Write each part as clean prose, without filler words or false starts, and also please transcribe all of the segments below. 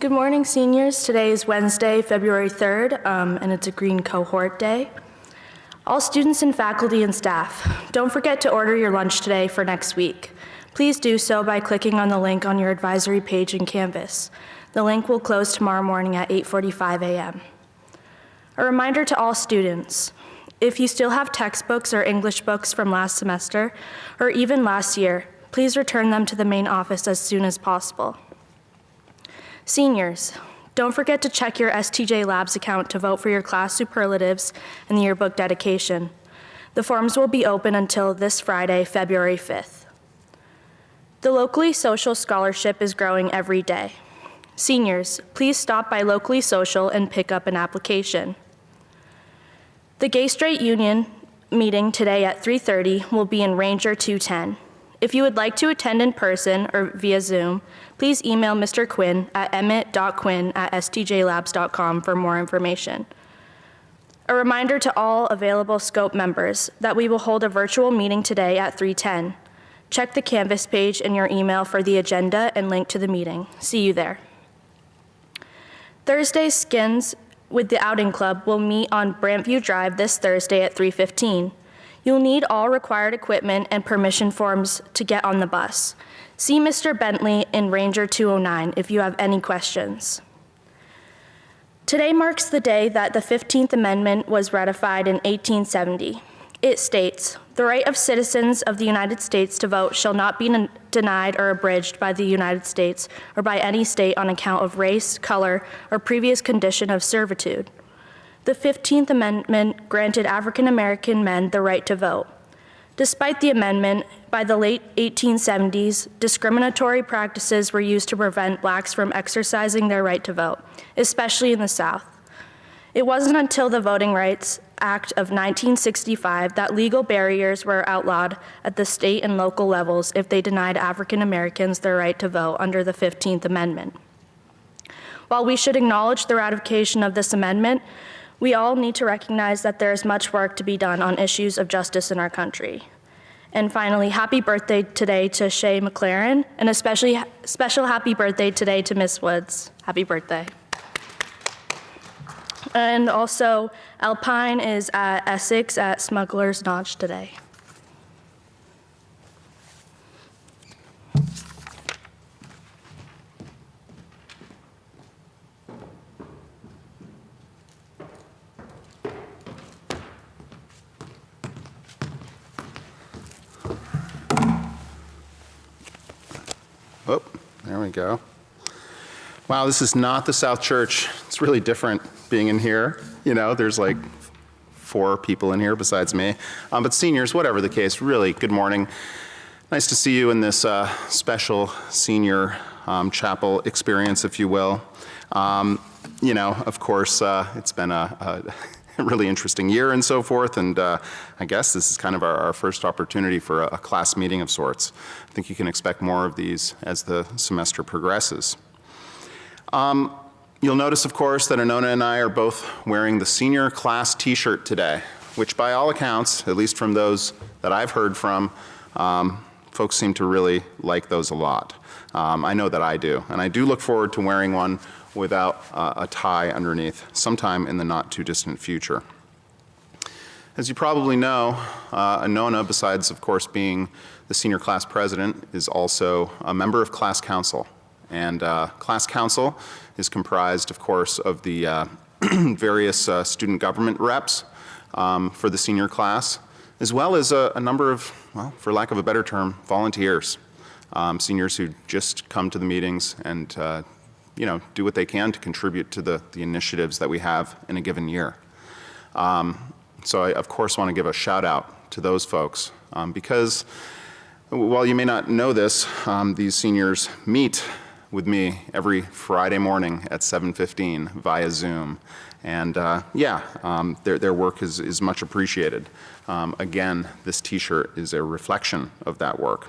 Good morning, seniors. Today is Wednesday, February 3rd, and it's a Green Cohort Day. All students and faculty and staff, don't forget to order your lunch today for next week. Please do so by clicking on the link on your advisory page in Canvas. The link will close tomorrow morning at 8:45 a.m. A reminder to all students, if you still have textbooks or English books from last semester, or even last year, please return them to the main office as soon as possible. Seniors, don't forget to check your STJ Labs account to vote for your class superlatives and the yearbook dedication. The forms will be open until this Friday, February 5th. The Locally Social Scholarship is growing every day. Seniors, please stop by Locally Social and pick up an application. The Gay Straight Union meeting today at 3:30 will be in Ranger 210. If you would like to attend in person or via Zoom, please email Mr. Quinn at emmett.quinn@stjlabs.com for more information. A reminder to all available SCOPE members that we will hold a virtual meeting today at 3:10. Check the Canvas page in your email for the agenda and link to the meeting. See you there. Thursday's Skins with the Outing Club will meet on Brantview Drive this Thursday at 3:15. You'll need all required equipment and permission forms to get on the bus. See Mr. Bentley in Ranger 209 if you have any questions. Today marks the day that the 15th Amendment was ratified in 1870. It states, "The right of citizens of the United States to vote shall not be denied or abridged by the United States or by any state on account of race, color, or previous condition of servitude." The 15th Amendment granted African American men the right to vote. Despite the amendment, by the late 1870s, discriminatory practices were used to prevent blacks from exercising their right to vote, especially in the South. It wasn't until the Voting Rights Act of 1965 that legal barriers were outlawed at the state and local levels if they denied African Americans their right to vote under the 15th Amendment. While we should acknowledge the ratification of this amendment, we all need to recognize that there is much work to be done on issues of justice in our country. And finally, happy birthday today to Shay McLaren, and especially special happy birthday today to Miss Woods. Happy birthday. And also, Alpine is at Essex at Smuggler's Notch today. Oh, there we go. Wow, this is not the South Church. It's really different being in here. You know, there's like 4 people in here besides me. But seniors, whatever the case, really, good morning. Nice to see you in this special senior chapel experience, if you will. You know, of course, it's been a really interesting year and so forth, and I guess this is kind of our first opportunity for a class meeting of sorts. I think you can expect more of these as the semester progresses. You'll notice, of course, that Anona and I are both wearing the senior class t-shirt today, which by all accounts, at least from those that I've heard from, folks seem to really like those a lot. I know that I do, and I do look forward to wearing one without a tie underneath sometime in the not too distant future. As you probably know, Anona, besides of course being the senior class president, is also a member of class council. And class council is comprised of course of the various student government reps for the senior class, as well as a number of, well, for lack of a better term, volunteers. Seniors who just come to the meetings and you know, do what they can to contribute to the initiatives that we have in a given year. So I, of course, want to give a shout out to those folks because while you may not know this, these seniors meet with me every Friday morning at 7:15 via Zoom. And their work is much appreciated. Again, this t-shirt is a reflection of that work.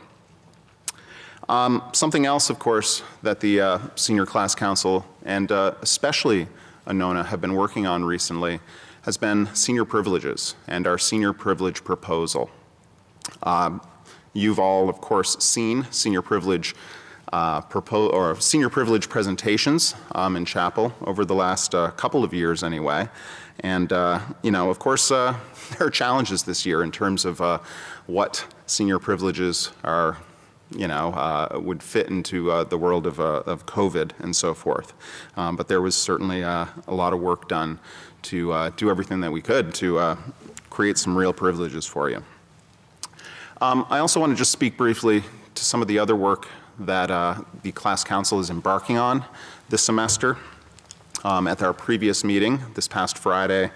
Something else, of course, that the Senior Class Council and especially Anona have been working on recently has been senior privileges and our senior privilege proposal. You've all, of course, seen senior privilege senior privilege presentations in chapel over the last couple of years anyway. And, of course, there are challenges this year in terms of what senior privileges are, would fit into the world of COVID and so forth. But there was certainly a lot of work done to do everything that we could to create some real privileges for you. I also want to just speak briefly to some of the other work that the class council is embarking on this semester. At our previous meeting this past Friday,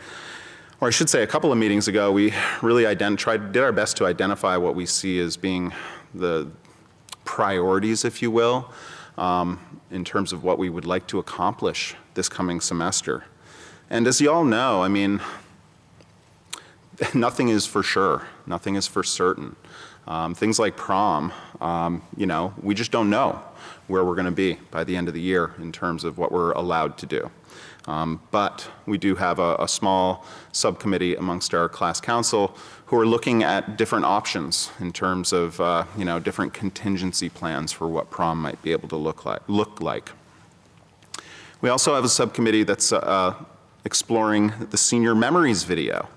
or I should say a couple of meetings ago, we really did our best to identify what we see as being the priorities, if you will, in terms of what we would like to accomplish this coming semester. And as you all know, I mean, nothing is for sure, nothing is for certain. Things like prom, we just don't know where we're going to be by the end of the year in terms of what we're allowed to do. But we do have a small subcommittee amongst our class council who are looking at different options in terms of, different contingency plans for what prom might be able to look like. We also have a subcommittee that's exploring the Senior Memories video.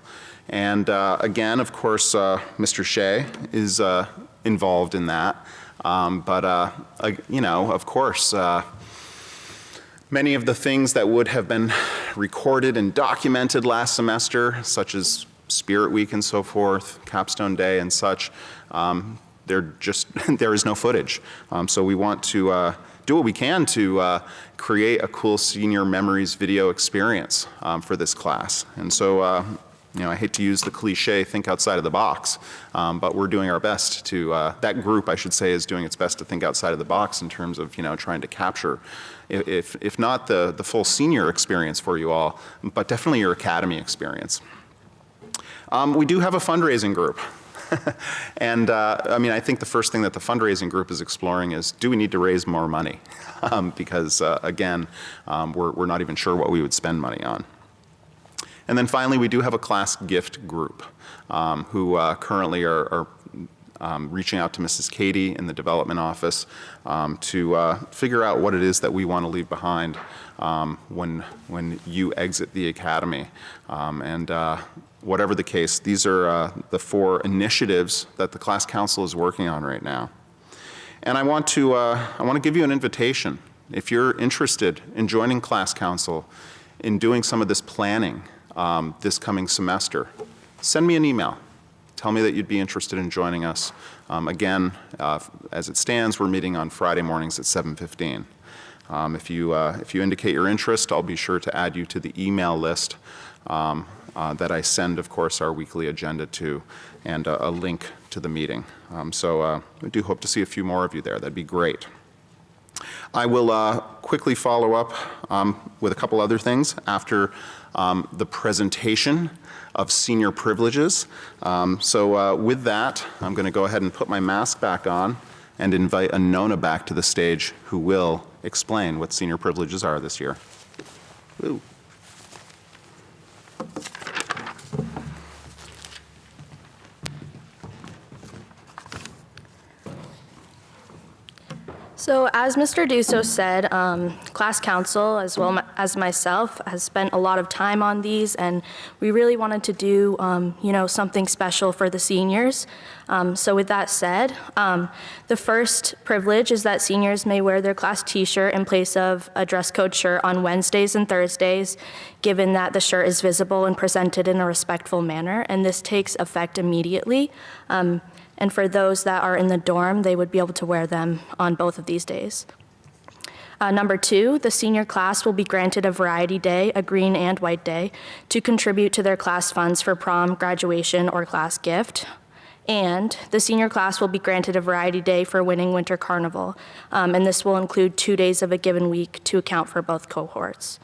And again, of course, Mr. Shea is involved in that. Of course, many of the things that would have been recorded and documented last semester, such as Spirit Week and so forth, Capstone Day and such, there is no footage. So we want to do what we can to create a cool Senior Memories video experience for this class. And so, I hate to use the cliche, think outside of the box, but we're doing our best to, that group, I should say, is doing its best to think outside of the box in terms of, trying to capture, if not the full senior experience for you all, but definitely your academy experience. We do have a fundraising group. And I think the first thing that the fundraising group is exploring is, do we need to raise more money? Because again, we're not even sure what we would spend money on. And then finally, we do have a class gift group who currently are reaching out to Mrs. Katie in the development office to figure out what it is that we want to leave behind when you exit the academy. Whatever the case, these are the 4 initiatives that the class council is working on right now. And I want to give you an invitation. If you're interested in joining class council, in doing some of this planning this coming semester, send me an email. Tell me that you'd be interested in joining us. Again, as it stands, we're meeting on Friday mornings at 7:15. If you indicate your interest, I'll be sure to add you to the email list that I send, of course, our weekly agenda to, and a link to the meeting. We do hope to see a few more of you there. That'd be great. I will quickly follow up with a couple other things after the presentation of senior privileges. With that, I'm going to go ahead and put my mask back on and invite Anona back to the stage, who will explain what senior privileges are this year. Woo. So as Mr. Dusso said, class council, as well as myself, has spent a lot of time on these, and we really wanted to do, something special for the seniors. So with that said, the first privilege is that seniors may wear their class t-shirt in place of a dress code shirt on Wednesdays and Thursdays, given that the shirt is visible and presented in a respectful manner, and this takes effect immediately. And for those that are in the dorm, they would be able to wear them on both of these days. Number 2, the senior class will be granted a variety day, a green and white day, to contribute to their class funds for prom, graduation, or class gift. And the senior class will be granted a variety day for winning winter carnival. And this will include 2 days of a given week to account for both cohorts.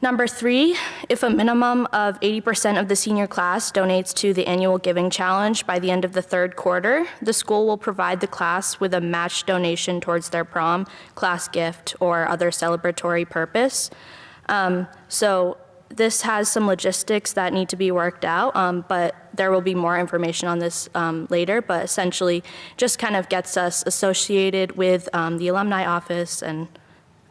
Number 3, if a minimum of 80% of the senior class donates to the annual giving challenge by the end of the 3rd quarter, the school will provide the class with a matched donation towards their prom, class gift, or other celebratory purpose. So this has some logistics that need to be worked out, but there will be more information on this later, but essentially just kind of gets us associated with the alumni office and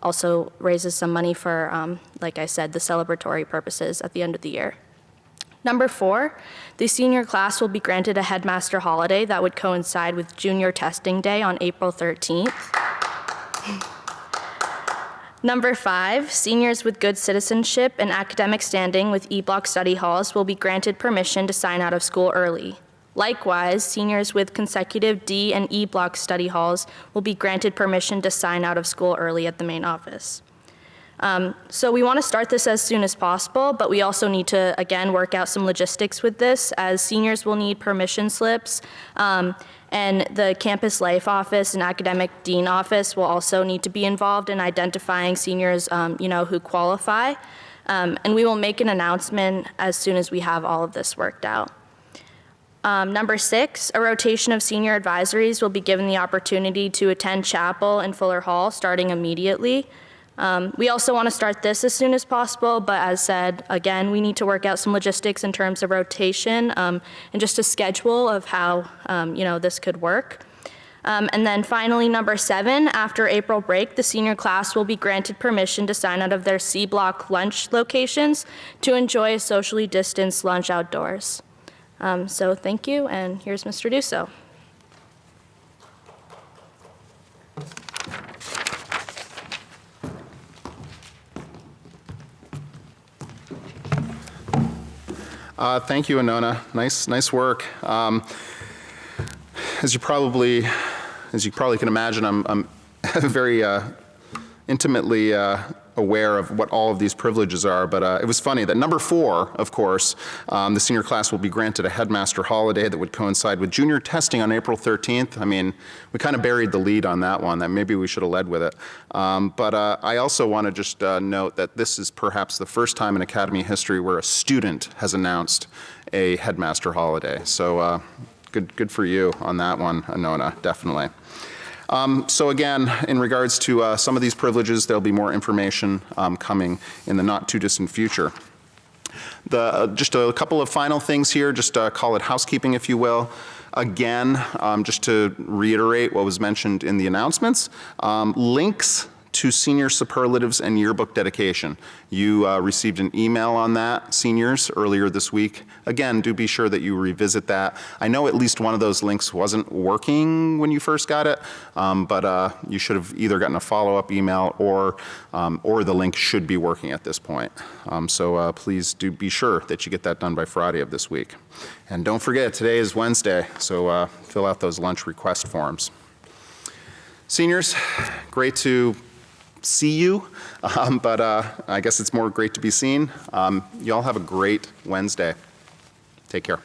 also raises some money for, like I said, the celebratory purposes at the end of the year. Number 4, the senior class will be granted a headmaster holiday that would coincide with junior testing day on April 13th. Number 5, seniors with good citizenship and academic standing with E-Block study halls will be granted permission to sign out of school early. Likewise, seniors with consecutive D and E-Block study halls will be granted permission to sign out of school early at the main office. So we want to start this as soon as possible, but we also need to, again, work out some logistics with this, as seniors will need permission slips, and the campus life office and academic dean office will also need to be involved in identifying seniors, who qualify. And we will make an announcement as soon as we have all of this worked out. Number 6, a rotation of senior advisories will be given the opportunity to attend chapel in Fuller Hall starting immediately. We also want to start this as soon as possible, but as said, again, we need to work out some logistics in terms of rotation and just a schedule of how, this could work. And then finally, number 7, after April break, the senior class will be granted permission to sign out of their C block lunch locations to enjoy a socially distanced lunch outdoors. So thank you, and here's Mr. Dusso. Thank you, Anona. Nice work. As you probably can imagine, I'm very intimately aware of what all of these privileges are, but it was funny that number 4, of course, the senior class will be granted a headmaster holiday that would coincide with junior testing on April 13th. I mean, we kind of buried the lead on that one, that maybe we should have led with it. But I also want to just note that this is perhaps the first time in Academy history where a student has announced a headmaster holiday. So good for you on that one, Anona, definitely. So again, in regards to some of these privileges, there'll be more information coming in the not too distant future. Just a couple of final things here, just call it housekeeping if you will. Again, just to reiterate what was mentioned in the announcements, links to senior superlatives and yearbook dedication. You received an email on that, seniors, earlier this week. Again, do be sure that you revisit that. I know at least one of those links wasn't working when you first got it, but you should have either gotten a follow-up email or the link should be working at this point. So please do be sure that you get that done by Friday of this week. And don't forget, today is Wednesday, so fill out those lunch request forms. Seniors, great to see you, but I guess it's more great to be seen. You all have a great Wednesday. Take care.